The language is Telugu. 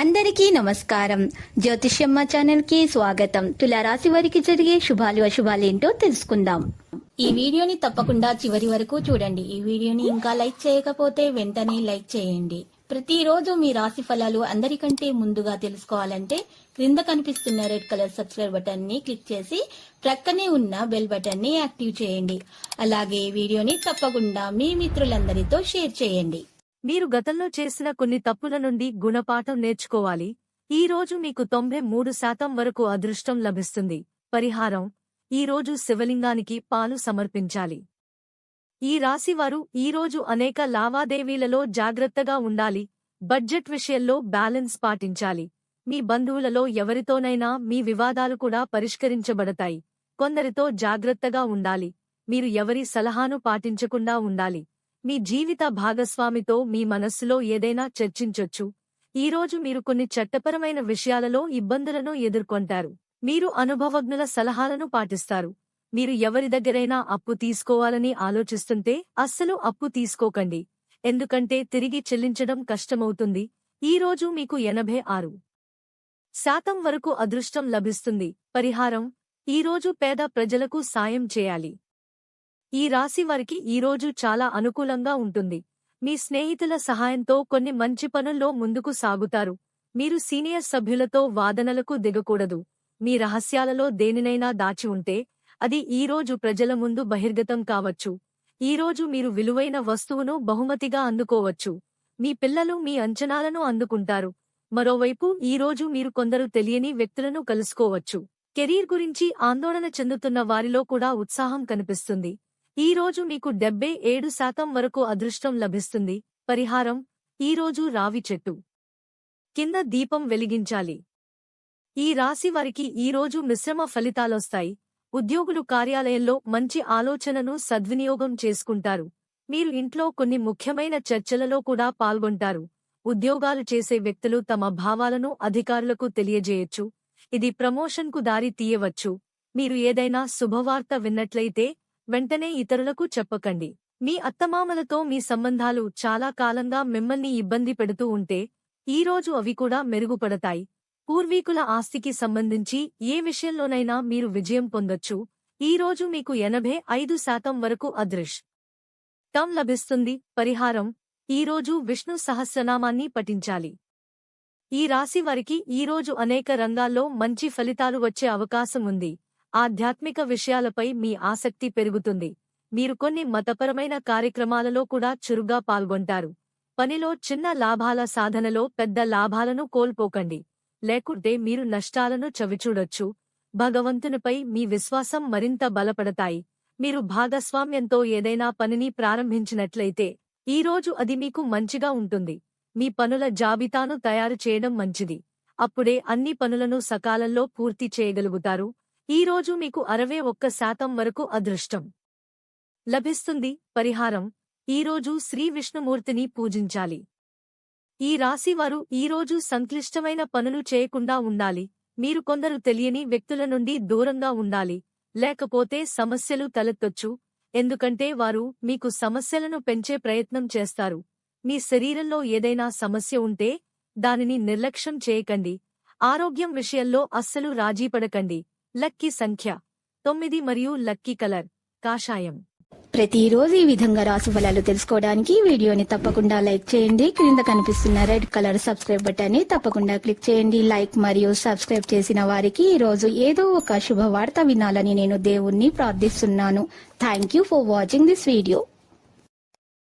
అందరికీ నమస్కారం. జ్యోతిష్యమ్మ ఛానల్ కి స్వాగతం. తులారాశి వారికి జరిగే శుభాలు అశుభాలేంటో తెలుసుకుందాం. ఈ వీడియోని తప్పకుండా చివరి వరకు చూడండి. ఈ వీడియోని ఇంకా లైక్ చేయకపోతే వెంటనే లైక్ చేయండి. ప్రతిరోజు మీ రాశి ఫలాలు అందరికంటే ముందుగా తెలుసుకోవాలంటే క్రింద కనిపిస్తున్న రెడ్ కలర్ సబ్స్క్రైబ్ బటన్ ని క్లిక్ చేసి ప్రక్కనే ఉన్న బెల్ బటన్ ని యాక్టివ్ చేయండి. అలాగే వీడియోని తప్పకుండా మీ మిత్రులందరితో షేర్ చేయండి. మీరు గతంలో చేసిన కొన్ని తప్పుల నుండి గుణపాఠం నేర్చుకోవాలి. ఈ రోజు మీకు 93% వరకు అదృష్టం లభిస్తుంది. పరిహారం: ఈ రోజు శివలింగానికి పాలు సమర్పించాలి. ఈ రాశివారు ఈరోజు అనేక లావాదేవీలలో జాగ్రత్తగా ఉండాలి. బడ్జెట్ విషయంలో బ్యాలెన్స్ పాటించాలి. మీ బంధువులలో ఎవరితోనైనా మీ వివాదాలు కూడా పరిష్కరించబడతాయి. కొందరితో జాగ్రత్తగా ఉండాలి. మీరు ఎవరి సలహాను పాటించకుండా ఉండాలి. మీ జీవిత భాగస్వామితో మీ మనస్సులో ఏదైనా చర్చించొచ్చు. ఈరోజు మీరు కొన్ని చట్టపరమైన విషయాలలో ఇబ్బందులను ఎదుర్కొంటారు. మీరు అనుభవజ్ఞుల సలహాలను పాటిస్తారు. మీరు ఎవరి దగ్గరైనా అప్పు తీసుకోవాలని ఆలోచిస్తుంటే అస్సలు అప్పు తీసుకోకండి. ఎందుకంటే తిరిగి చెల్లించడం కష్టమవుతుంది. ఈరోజు మీకు 86% వరకు అదృష్టం లభిస్తుంది. పరిహారం: ఈరోజు పేద ప్రజలకు సాయం చేయాలి. ఈ రాశి వారికి ఈరోజు చాలా అనుకూలంగా ఉంటుంది. మీ స్నేహితుల సహాయంతో కొన్ని మంచి పనుల్లో ముందుకు సాగుతారు. మీరు సీనియర్ సభ్యులతో వాదనలకు దిగకూడదు. మీ రహస్యాలలో దేనినైనా దాచి ఉంటే అది ఈరోజు ప్రజల ముందు బహిర్గతం కావచ్చు. ఈరోజు మీరు విలువైన వస్తువును బహుమతిగా అందుకోవచ్చు. మీ పిల్లలు మీ అంచనాలను అందుకుంటారు. మరోవైపు ఈరోజు మీరు కొందరు తెలియని వ్యక్తులను కలుసుకోవచ్చు. కెరీర్ గురించి ఆందోళన చెందుతున్న వారిలో కూడా ఉత్సాహం కనిపిస్తుంది. ఈరోజు మీకు 77% వరకు అదృష్టం లభిస్తుంది. పరిహారం: ఈరోజు రావి చెట్టు కింద దీపం వెలిగించాలి. ఈ రాశి వారికి ఈరోజు మిశ్రమ ఫలితాలొస్తాయి. ఉద్యోగులు కార్యాలయంలో మంచి ఆలోచనను సద్వినియోగం చేసుకుంటారు. మీరు ఇంట్లో కొన్ని ముఖ్యమైన చర్చలలో కూడా పాల్గొంటారు. ఉద్యోగాలు చేసే వ్యక్తులు తమ భావాలను అధికారులకు తెలియజేయొచ్చు. ఇది ప్రమోషన్కు దారి తీయవచ్చు. మీరు ఏదైనా శుభవార్త విన్నట్లయితే వెంటనే ఇతరులకు చెప్పకండి. మీ అత్తమామలతో మీ సంబంధాలు చాలా కాలంగా మిమ్మల్ని ఇబ్బంది పెడుతూ ఉంటే ఈరోజు అవి కూడా మెరుగుపడతాయి. పూర్వీకుల ఆస్తికి సంబంధించి ఏ విషయంలోనైనా మీరు విజయం పొందొచ్చు. ఈరోజు మీకు 85% వరకు అదృష్టం లభిస్తుంది. పరిహారం: ఈరోజు విష్ణు సహస్రనామాన్ని పఠించాలి. ఈ రాశి వారికి ఈరోజు అనేక రంగాల్లో మంచి ఫలితాలు వచ్చే అవకాశం ఉంది. ఆధ్యాత్మిక విషయాలపై మీ ఆసక్తి పెరుగుతుంది. మీరు కొన్ని మతపరమైన కార్యక్రమాలలో కూడా చురుగ్గా పాల్గొంటారు. పనిలో చిన్న లాభాల సాధనలో పెద్ద లాభాలను కోల్పోకండి. లేకుంటే మీరు నష్టాలను చవిచూడొచ్చు. భగవంతునిపై మీ విశ్వాసం మరింత బలపడతాయి. మీరు భాగస్వామ్యంతో ఏదైనా పనిని ప్రారంభించినట్లయితే ఈరోజు అది మీకు మంచిగా ఉంటుంది. మీ పనుల జాబితాను తయారు చేయడం మంచిది. అప్పుడే అన్ని పనులను సకాలంలో పూర్తి చేయగలుగుతారు. ఈరోజు మీకు 61% వరకు అదృష్టం లభిస్తుంది. పరిహారం: ఈరోజు శ్రీ విష్ణుమూర్తిని పూజించాలి. ఈ రాశివారు ఈరోజు సంక్లిష్టమైన పనులు చేయకుండా ఉండాలి. మీరు కొందరు తెలియని వ్యక్తుల నుండి దూరంగా ఉండాలి. లేకపోతే సమస్యలు తలెత్తొచ్చు. ఎందుకంటే వారు మీకు సమస్యలను పెంచే ప్రయత్నం చేస్తారు. మీ శరీరంలో ఏదైనా సమస్య ఉంటే దానిని నిర్లక్ష్యం చేయకండి. ఆరోగ్యం విషయంలో అస్సలు రాజీపడకండి. లక్కీ సంఖ్య 9 మరియు లక్కీ కలర్ కాషాయం. ప్రతిరోజు ఈ విధంగా రాశి ఫలాలు తెలుసుకోవడానికి వీడియోని తప్పకుండా లైక్ చేయండి. క్రింద కనిపిస్తున్న రెడ్ కలర్ సబ్స్క్రైబ్ బటన్ ని తప్పకుండా క్లిక్ చేయండి. లైక్ మరియు సబ్స్క్రైబ్ చేసిన వారికి ఈ రోజు ఏదో ఒక శుభవార్త వినాలని నేను దేవుణ్ణి ప్రార్థిస్తున్నాను. Thank you for watching this video.